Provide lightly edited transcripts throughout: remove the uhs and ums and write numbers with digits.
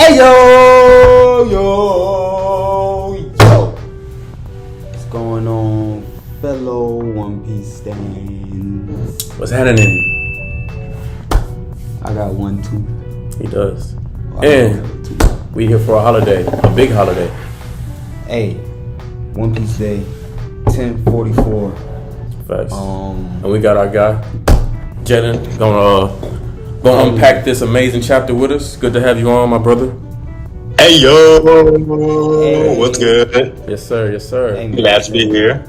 Hey yo! What's going on, fellow One Piece stands? What's happening? I got one too. He does. And we here for a holiday, a big holiday. Hey, One Piece Day, 1044. Facts. And we got our guy, Jalen, gonna unpack this amazing chapter with us. Good to have you on, my brother. Hey yo, what's good? Yes sir, yes sir. Hey, Glad to be here.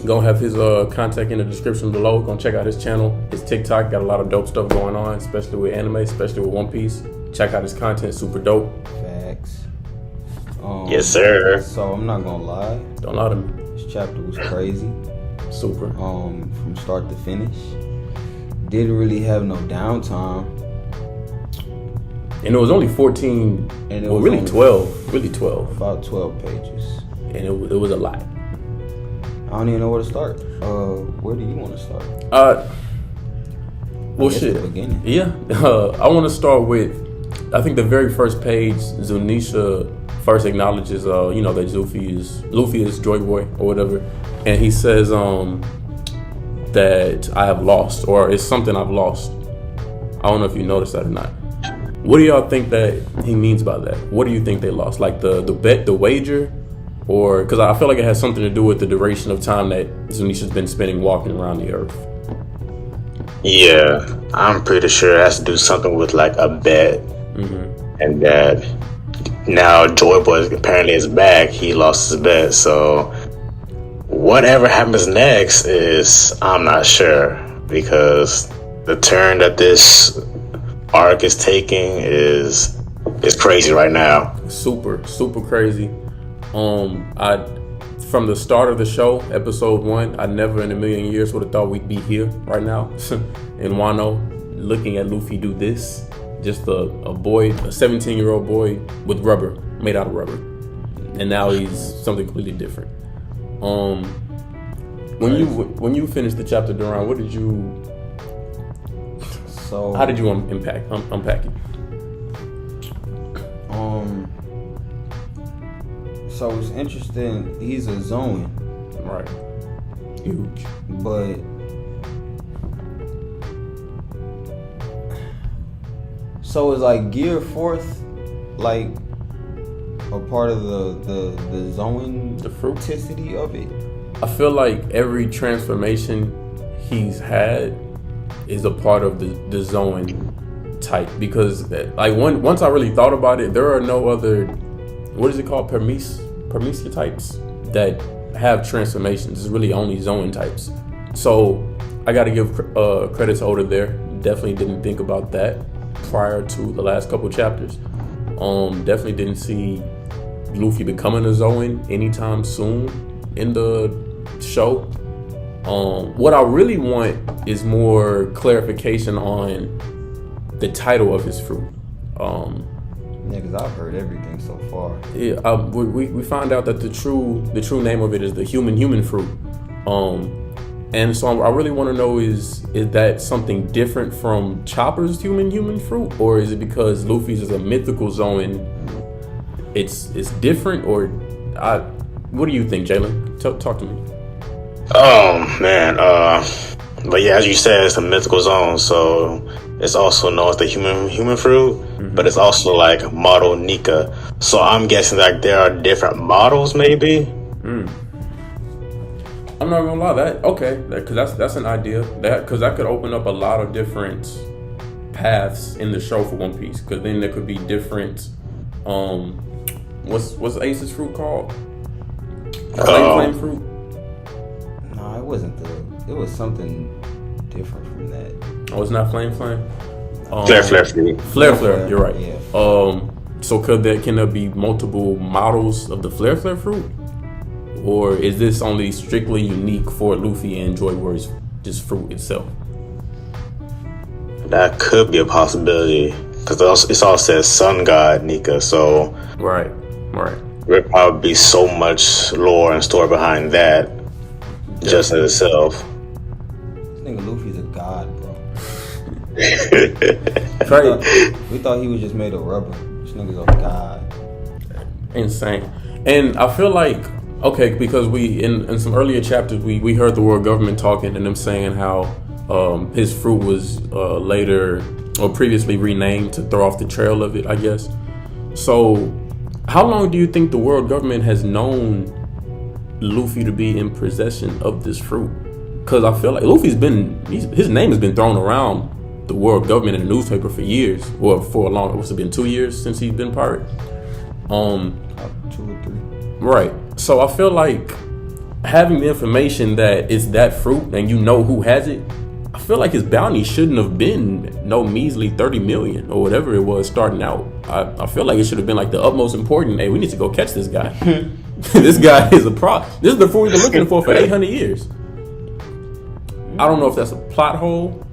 Gonna have his contact in the description below. Gonna check out his channel, his TikTok. Got a lot of dope stuff going on, especially with anime, especially with One Piece. Check out his content, super dope. Facts. Yes, sir. So I'm not gonna lie. Don't lie to me. This chapter was crazy. Super. From start to finish. Didn't really have no downtime. And it was only 14, And it well, was really only 12. Really 12. About 12 pages. And it was a lot. I don't even know where to start. Where do you want to start? Well, I guess shit. the beginning. Yeah. I want to start with, I think the very first page, Zunisha first acknowledges, that Luffy is Joyboy or whatever. And he says that I have lost, or it's something I've lost. I don't know if you noticed that or not. What do y'all think that he means by that? What do you think they lost? Like the bet, the wager? Or, because I feel like it has something to do with the duration of time that Zunisha's been spending walking around the earth. Yeah, I'm pretty sure it has to do something with like a bet, and that now Joyboy apparently is back. He lost his bet, so whatever happens next is I'm not sure, because the turn that this arc is taking is crazy right now. Super crazy. From the start of the show, episode 1, I never in a million years would have thought we'd be here right now in Wano, looking at Luffy do this. Just a boy, a 17-year-old boy with rubber, made out of rubber, and now he's something completely different. When you finished the chapter, Duran, what did you? So how did you unpack it? So it's interesting. He's a Zoan, Right. Huge. but so is like Gear Forth, like a part of the Zoan, The fruit. fruiticity of it. I feel like every transformation he's had is a part of the Zoan type, because like once I really thought about it, there are no other, what is it called, Permesia types that have transformations. It's really only Zoan types. So I got to give credit to Oda there. Definitely didn't think about that prior to the last couple chapters. Definitely didn't see Luffy becoming a Zoan anytime soon in the show. What I really want is more clarification on the title of his fruit. Yeah, because I've heard everything so far. Yeah, we found out that the true name of it is the human fruit. And so I really want to know, is that something different from Chopper's human fruit, or is it because Luffy's is a mythical Zoan? It's different, or what do you think, Jalen? Talk to me. Oh man, but yeah, as you said, it's a mythical zone, so it's also known as the human fruit, but it's also like model Nika. So I'm guessing like there are different models, maybe. I'm not gonna lie, because that's an idea, because that could open up a lot of different paths in the show for One Piece. Because then there could be different. What's Ace's fruit called? Flame fruit. No, it wasn't it was something different from that. Oh, it's not flame. Flare fruit. Flare. You're right. Yeah. So can there be multiple models of the flare fruit, or is this only strictly unique for Luffy and Joyboy's just fruit itself? That could be a possibility, because it all says Sun God Nika, so Right. there'd probably be so much lore and story behind that, just in itself. This nigga Luffy's a god, bro. Right. We thought he was just made of rubber. This nigga's a god. Insane. And I feel like, okay, because we in some earlier chapters we heard the world government talking and them saying how his fruit was later or previously renamed to throw off the trail of it, I guess. So how long do you think the world government has known Luffy to be in possession of this fruit? Because I feel like his name has been thrown around the world government in the newspaper for years, or for a long, what's it been, 2 years since he's been pirate? 2 or 3. Right. So I feel like having the information that it's that fruit and you know who has it, I feel like his bounty shouldn't have been no measly 30 million or whatever it was starting out. I feel like it should have been like the utmost important, hey, we need to go catch this guy. This guy is a prop. This is the fruit we've been looking for 800 years. I don't know if that's a plot hole.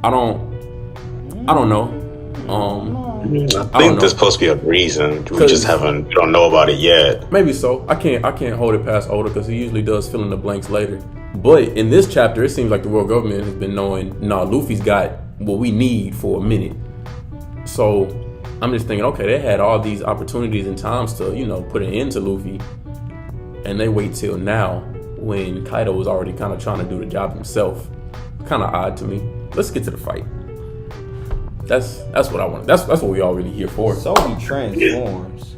I don't know. I think there's supposed to be a reason. We just don't know about it yet. Maybe so. I can't hold it past Oda because he usually does fill in the blanks later. But in this chapter, it seems like the world government has been knowing, Luffy's got what we need for a minute. So I'm just thinking, okay, they had all these opportunities and times to, put an end to Luffy, and they wait till now when Kaido was already kind of trying to do the job himself. Kind of odd to me. Let's get to the fight. That's what I want. That's what we all really here for. So he transforms.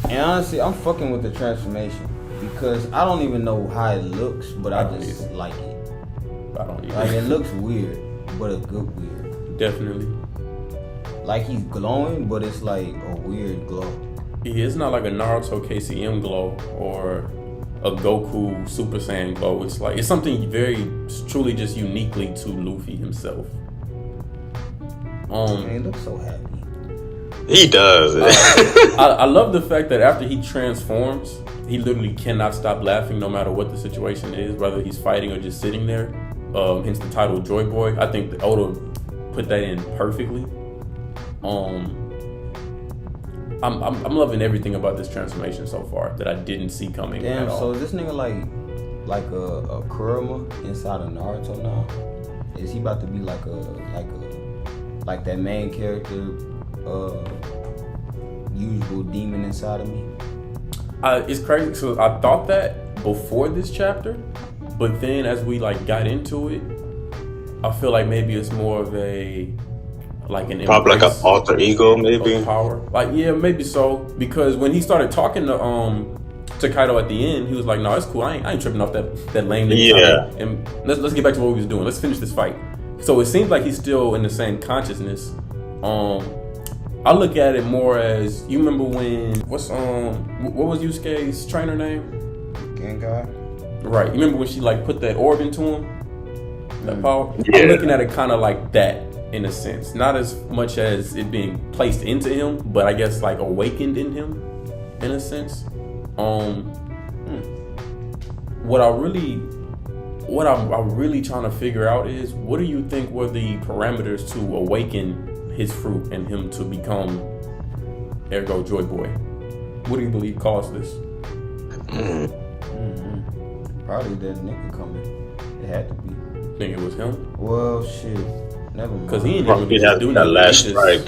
And honestly, I'm fucking with the transformation because I don't even know how it looks, but I just like it. I don't even. Like it looks weird, but a good weird. Definitely. Like he's glowing, but it's like a weird glow. Yeah, it's not like a Naruto KCM glow or a Goku Super Saiyan glow. It's something very truly just uniquely to Luffy himself. He looks so happy. He does. I love the fact that after he transforms, he literally cannot stop laughing no matter what the situation is, whether he's fighting or just sitting there. Hence the title Joyboy. I think that Oda put that in perfectly. I'm loving everything about this transformation so far that I didn't see coming. Damn, at all. so is this nigga like a Kurama inside of Naruto now? Is he about to be like that main character usual demon inside of me? It's crazy. So I thought that before this chapter, but then as we got into it, I feel like maybe it's more of an probably like an alter ego, maybe power. Maybe so. Because when he started talking to Kaido at the end, he was like, "No, it's cool. I ain't tripping off that lame." Yeah. And let's get back to what we was doing. Let's finish this fight. So it seems like he's still in the same consciousness. I look at it more as, you remember when what was Yusuke's trainer name? Genkai. Right. You remember when she put that orb into him? That power? Yeah. I'm looking at it kind of like that in a sense. Not as much as it being placed into him, but I guess awakened in him in a sense. What I'm really trying to figure out is, what do you think were the parameters to awaken his fruit and him to become ergo Joyboy? What do you believe caused this? Probably that nigga coming. It had to be. Think it was him? Well, shit. Never mind. Because he didn't probably even had do that nothing. last strike.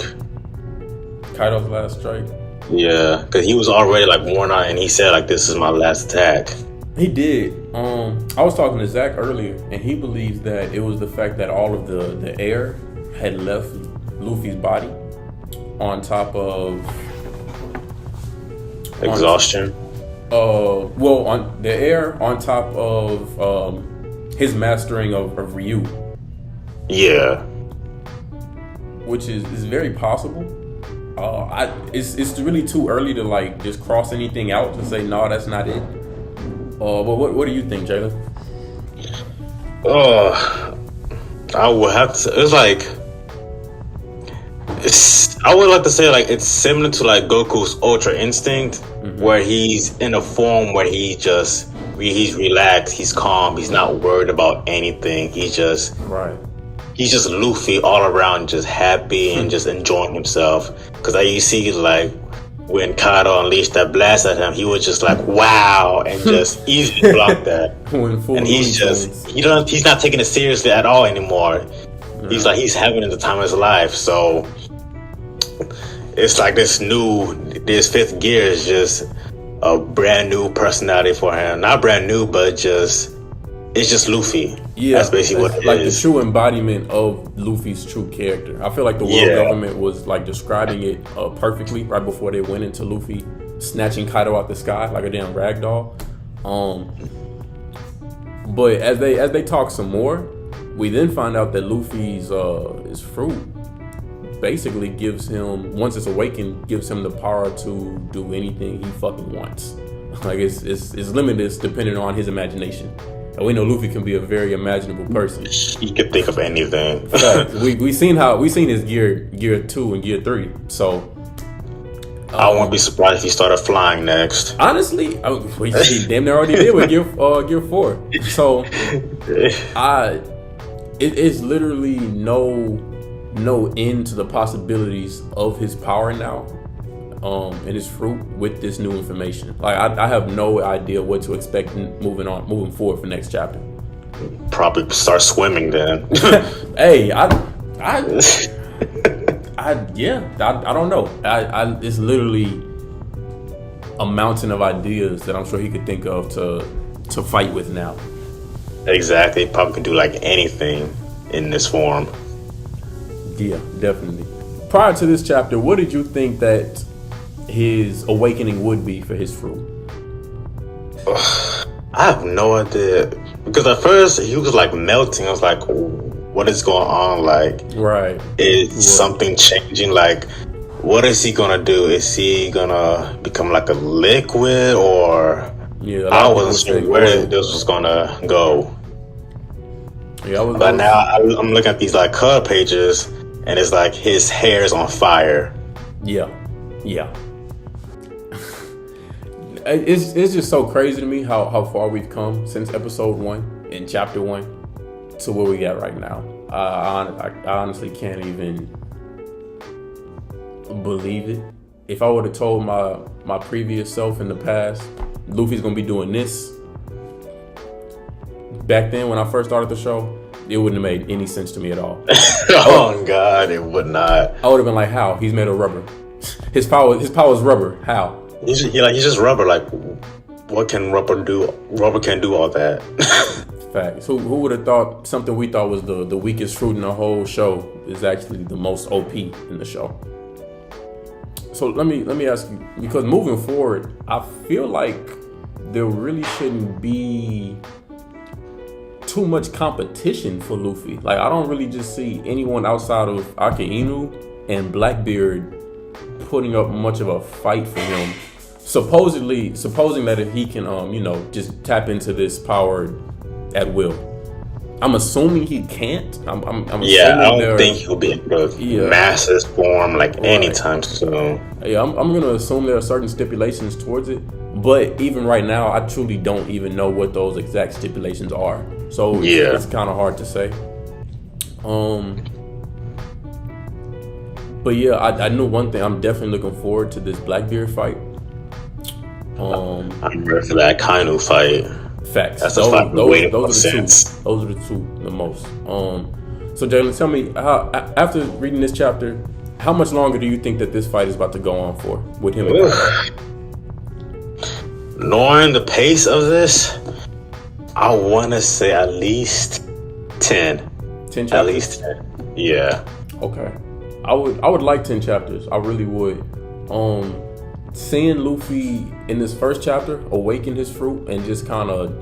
Kaido's last strike. Yeah, because he was already worn out, and he said this is my last attack. He did. I was talking to Zach earlier, and he believes that it was the fact that all of the air had left Luffy's body, on top of exhaustion. On the air, on top of his mastering of Ryu. Yeah, which is very possible. It's really too early to just cross anything out to say no, that's not it. But what do you think, Jalen? I would have to. I would like to say it's similar to Goku's Ultra Instinct, where he's in a form where he's relaxed, he's calm, he's not worried about anything. He's just Luffy all around, just happy and just enjoying himself. Because you see when Kaido unleashed that blast at him, he was just wow, and just easily blocked that. And he's not taking it seriously at all anymore. He's having the time of his life. So it's like this fifth gear is just a brand new personality for him. Not brand new, but it's just Luffy. Yeah, that's basically what it like is. The true embodiment of Luffy's true character. I feel like the world government was like describing it perfectly right before they went into Luffy snatching Kaido out the sky like a damn rag doll. But as they talk some more, we then find out that Luffy's his fruit basically gives him, once it's awakened, gives him the power to do anything he fucking wants. Like it's limitless depending on his imagination. And we know Luffy can be a very imaginable person. He can think of anything. we seen his gear 2 and gear 3. So I won't be surprised if he started flying next. Honestly, he damn near already did with gear 4. So it is literally no end to the possibilities of his power now, and his fruit with this new information. Like I have no idea what to expect moving forward for next chapter. Probably start swimming then. Hey, I don't know. It's literally a mountain of ideas that I'm sure he could think of to fight with now. Exactly. Probably could do like anything in this form. Yeah, definitely. Prior to this chapter, what did you think that his awakening would be for his fruit? I have no idea. Because at first he was like melting. I was like, what is going on? Like, right. Is something changing? Like, what is he gonna do? Is he gonna become like a liquid, or I wasn't sure where this was gonna go. But now I'm looking at these like cover pages, and it's like his hair is on fire. Yeah. It's just so crazy to me how far we've come since episode 1 in chapter 1 to where we got right now. I honestly can't even believe it. If I would have told my previous self in the past, Luffy's gonna be doing this back then when I first started the show, it wouldn't have made any sense to me at all. Oh God, it would not. I would have been like, how? He's made of rubber. His power is rubber. How? He's just rubber. Like, what can rubber do? Rubber can't do all that. Facts. Who would have thought something we thought was the weakest fruit in the whole show is actually the most OP in the show? So let me ask you, because moving forward, I feel like there really shouldn't be too much competition for Luffy. Like, I don't really just see anyone outside of Akainu and Blackbeard putting up much of a fight for him. Supposing that if he can just tap into this power at will. I'm assuming he can't. I'm I don't think he'll be in the massive form anytime soon. Yeah, I'm gonna assume there are certain stipulations towards it, but even right now, I truly don't even know what those exact stipulations are. So it's kind of hard to say. But yeah, I know one thing. I'm definitely looking forward to this Blackbeard fight. I'm ready for that Kainu fight. Facts. That's the fight we're waiting for since. Those are the two the most. So Jalen, tell me, how after reading this chapter, how much longer do you think that this fight is about to go on for with him and Kainu? Knowing the pace of this, I want to say at least 10. 10 chapters? At least 10. Yeah. Okay. I would like 10 chapters. I really would. Seeing Luffy in this first chapter awaken his fruit and just kind of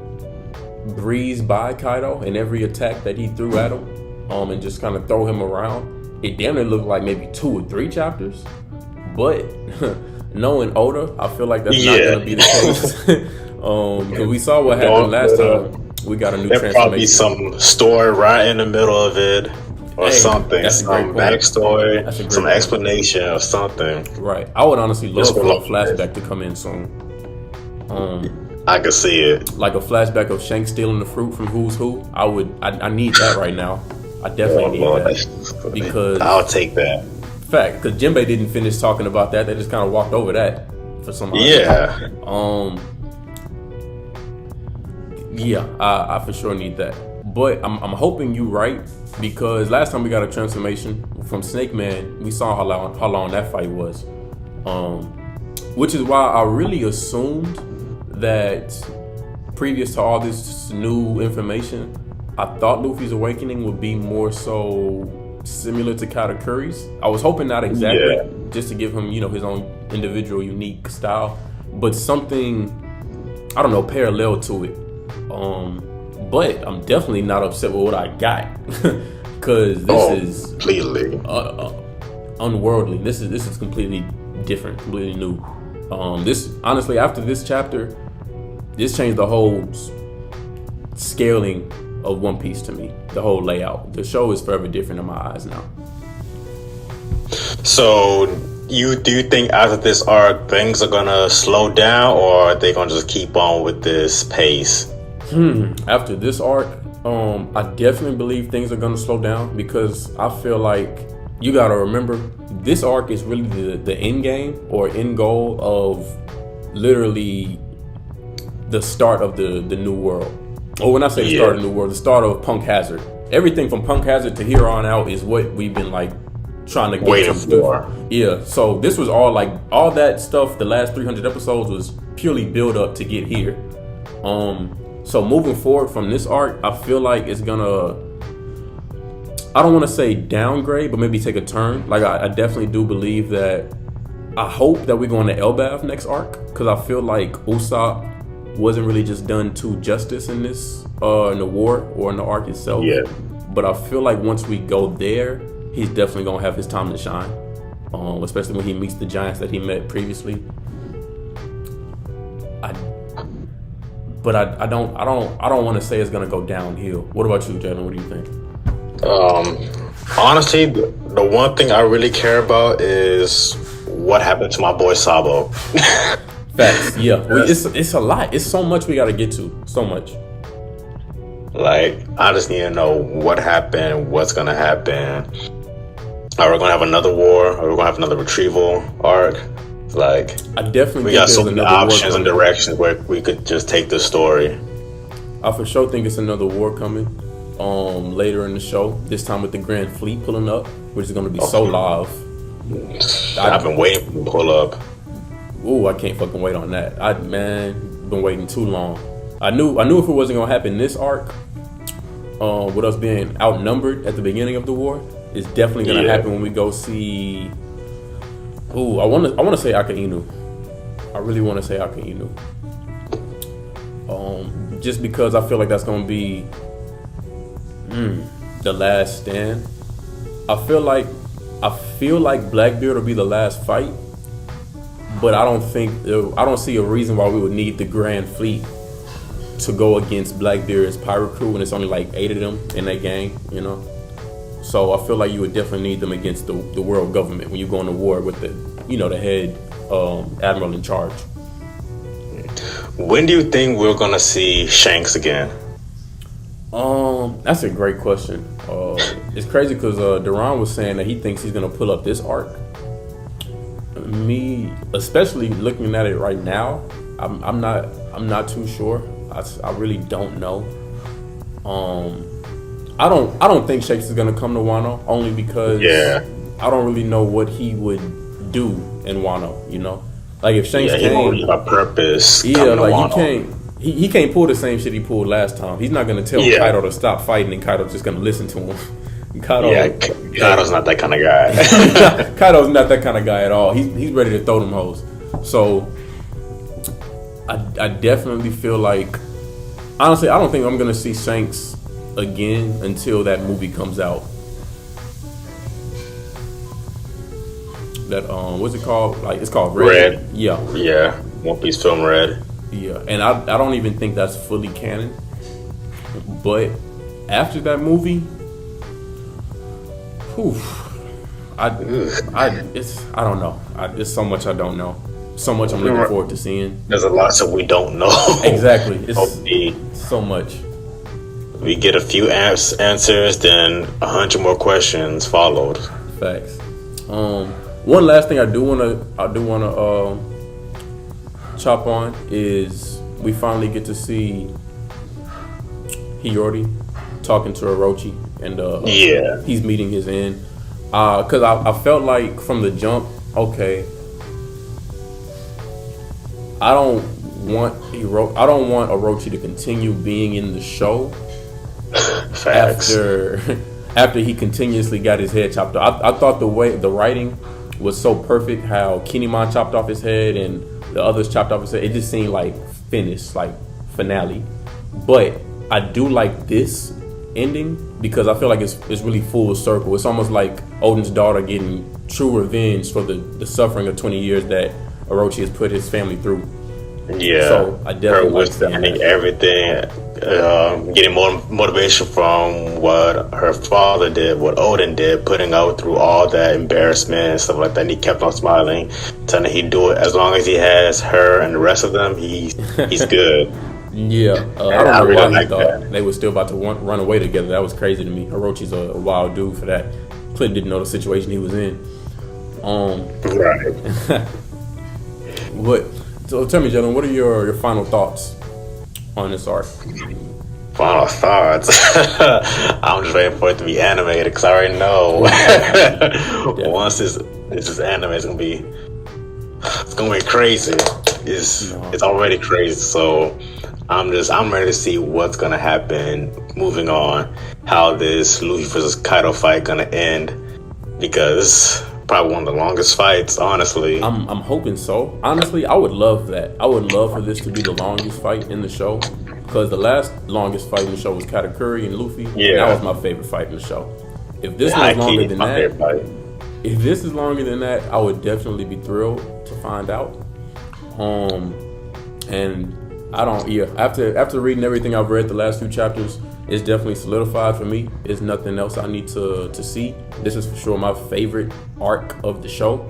breeze by Kaido in every attack that he threw at him, and just kind of throw him around, it damn near looked like maybe 2 or 3 chapters. But knowing Oda, I feel like that's not going to be the case. Because we saw what happened last time. We got a new transformation. There'll probably some story right in the middle of it. Or something, some backstory, some explanation or something. Right. I would honestly love for a flashback to come in soon. I could see it. Like a flashback of Shanks stealing the fruit from Who's Who. I need that right now. I definitely need that. Because I'll take that. Fact, because Jinbei didn't finish talking about that. They just kind of walked over that for some reason. Yeah. Yeah, I for sure need that. But I'm hoping you're right because last time we got a transformation from Snake Man, we saw how long that fight was, which is why I really assumed that previous to all this new information, I thought Luffy's awakening would be more so similar to Katakuri's. I was hoping not exactly, just to give him, his own individual, unique style, but something, I don't know, parallel to it. But I'm definitely not upset with what I got, because this is completely unworldly. This is completely different, completely new. This, honestly, after this chapter, this changed the whole scaling of One Piece to me. The whole layout. The show is forever different in my eyes now. So, do you think after this arc things are gonna slow down, or are they gonna just keep on with this pace? After this arc, I definitely believe things are gonna slow down, because I feel like you gotta remember this arc is really the end game or end goal of literally the start of the new world. Or when I say the start of the new world, the start of Punk Hazard. Everything from Punk Hazard to here on out is what we've been like trying to get for. Yeah, so this was all that stuff. The last 300 episodes was purely build up to get here. So moving forward from this arc, I feel like it's gonna, I don't want to say downgrade, but maybe take a turn. Like I definitely do believe that, I hope that we're going to Elbaf next arc, because I feel like Usopp wasn't really just done to justice in this, in the war or in the arc itself. Yeah. But I feel like once we go there, he's definitely gonna have his time to shine. Especially when he meets the giants that he met previously. I don't want to say it's gonna go downhill. What about you, Jalen? What do you think? Honestly, the one thing I really care about is what happened to my boy Sabo. Facts. Yeah. It's a lot. It's so much we got to get to. So much. Like, I just need to know what happened, what's gonna happen. Are we gonna have another war? Are we gonna have another retrieval arc? Like, I definitely we got so many options and directions where we could just take the story. I for sure think it's another war coming. Later in the show, this time with the Grand Fleet pulling up, which is gonna be so live. I've been waiting for them to pull up. Ooh, I can't fucking wait on that. Been waiting too long. I knew if it wasn't gonna happen this arc, with us being outnumbered at the beginning of the war, it's definitely gonna happen when we go see. Ooh, I wanna say Akainu. I really wanna say Akainu. Just because I feel like that's gonna be the last stand. I feel like Blackbeard will be the last fight, but I don't see a reason why we would need the Grand Fleet to go against Blackbeard's pirate crew when it's only like 8 of them in that gang, So I feel like you would definitely need them against the world government when you go into war with the head admiral in charge. When do you think we're gonna see Shanks again? That's a great question. It's crazy because Duran was saying that he thinks he's gonna pull up this arc. Me, especially looking at it right now, I'm not too sure. I really don't know. I don't think Shanks is gonna come to Wano, only because I don't really know what he would do in Wano. Like if Shanks came, he a purpose. Like he can't pull the same shit he pulled last time. He's not gonna tell Kaido to stop fighting, and Kaido's just gonna listen to him. Kaido's not that kind of guy. Kaido's not that kind of guy at all. He's ready to throw them hoes. So I definitely feel like, honestly, I don't think I'm gonna see Shanks again until that movie comes out. That what's it called? Like, it's called Red. Yeah. One Piece film Red. Yeah, and I don't even think that's fully canon. But after that movie, I don't know. There's so much I don't know. So much I'm looking forward to seeing. There's a lot that we don't know. Exactly. It's so much. We get a few answers, then 100 more questions followed. Facts. One last thing I do wanna chop on is we finally get to see Hiyori talking to Orochi and Yeah. he's meeting his end. Because I felt like from the jump, okay, I don't want Orochi to continue being in the show Facts. after he continuously got his head chopped off. I thought the way the writing was so perfect, how Kinemon chopped off his head and the others chopped off his head. It just seemed like finished, like finale. But I do like this ending because I feel like it's really full circle. It's almost like Odin's daughter getting true revenge for the suffering of 20 years that Orochi has put his family through. Yeah. So I definitely her withstanding everything, getting more motivation from what her father did, what Odin did, putting out through all that embarrassment and stuff like that. And he kept on smiling, telling he'd do it as long as he has her and the rest of them. He's good. Yeah, I don't know really why he thought they were still about to run away together. That was crazy to me. Orochi's a wild dude for that. Clinton didn't know the situation he was in. Right. So tell me, Jalen, what are your final thoughts on this arc? Final thoughts. I'm just waiting for it to be animated because I already know once this is animated, it's gonna be crazy. It's already crazy. So I'm ready to see what's gonna happen moving on. How this Luffy versus Kaido fight gonna end, because probably one of the longest fights, honestly. I'm hoping so. Honestly, I would love that. I would love for this to be the longest fight in the show, because the last longest fight in the show was Katakuri and Luffy. Yeah, that was my favorite fight in the show. If this was longer than that, if this is longer than that, I would definitely be thrilled to find out. And I don't. Yeah, after reading everything I've read the last few chapters, it's definitely solidified for me. There's nothing else I need to see. This is for sure my favorite arc of the show.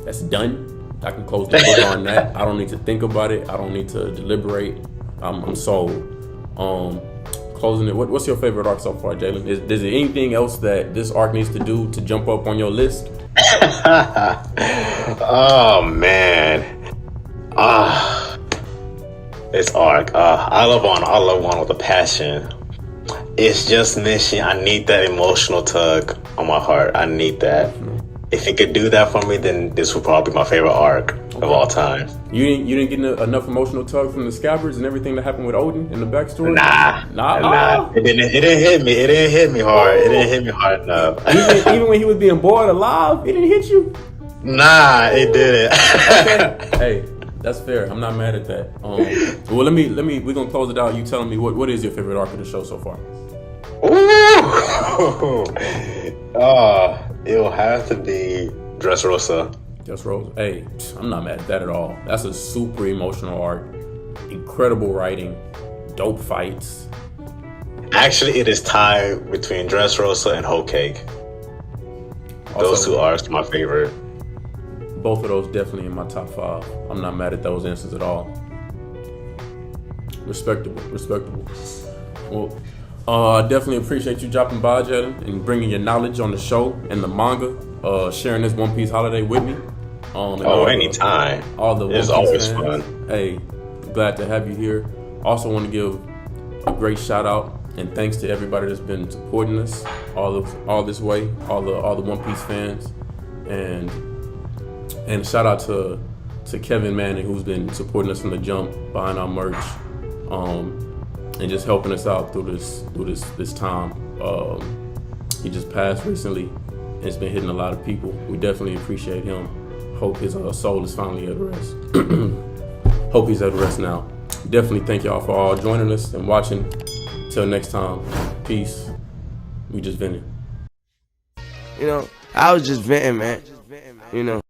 That's done. I can close the book on that. I don't need to think about it. I don't need to deliberate. I'm sold. Closing it. What's your favorite arc so far, Jalen? Is there anything else that this arc needs to do to jump up on your list? Oh man. This arc. I love one with a passion. It's just missing. I need that emotional tug on my heart. I need that. If it could do that for me, then this would probably be my favorite arc of all time. You didn't get enough emotional tug from the Scabbards and everything that happened with Odin in the backstory? Nah. It didn't hit me. It didn't hit me hard. It didn't hit me hard enough. Even when he was being boiled alive, it didn't hit you? Nah, it didn't. Okay. Hey, that's fair. I'm not mad at that. Well, we're gonna close it out. You telling me what is your favorite arc of the show so far? Ooh. It'll have to be Dressrosa. Dressrosa. Hey, I'm not mad at that at all. That's a super emotional arc. Incredible writing. Dope fights. Actually, it is tied between Dressrosa and Whole Cake. Those two arcs are my favorite. Both of those definitely in my top 5. I'm not mad at those answers at all. Respectable. Well, I definitely appreciate you dropping by, Jalen, and bringing your knowledge on the show and the manga, sharing this One Piece holiday with me. Anytime. It's always fans. fun. Hey, glad to have you here. Also want to give a great shout out and thanks to everybody that's been supporting us all this way, all the One Piece fans, and shout out to Kevin Manning, who's been supporting us from the jump, buying our merch, and just helping us out through this time. He just passed recently, and it's been hitting a lot of people. We definitely appreciate him. Hope his soul is finally at rest. Hope he's at rest now. Definitely thank y'all for all joining us and watching. Till next time, peace. We just vented. I was just venting, man.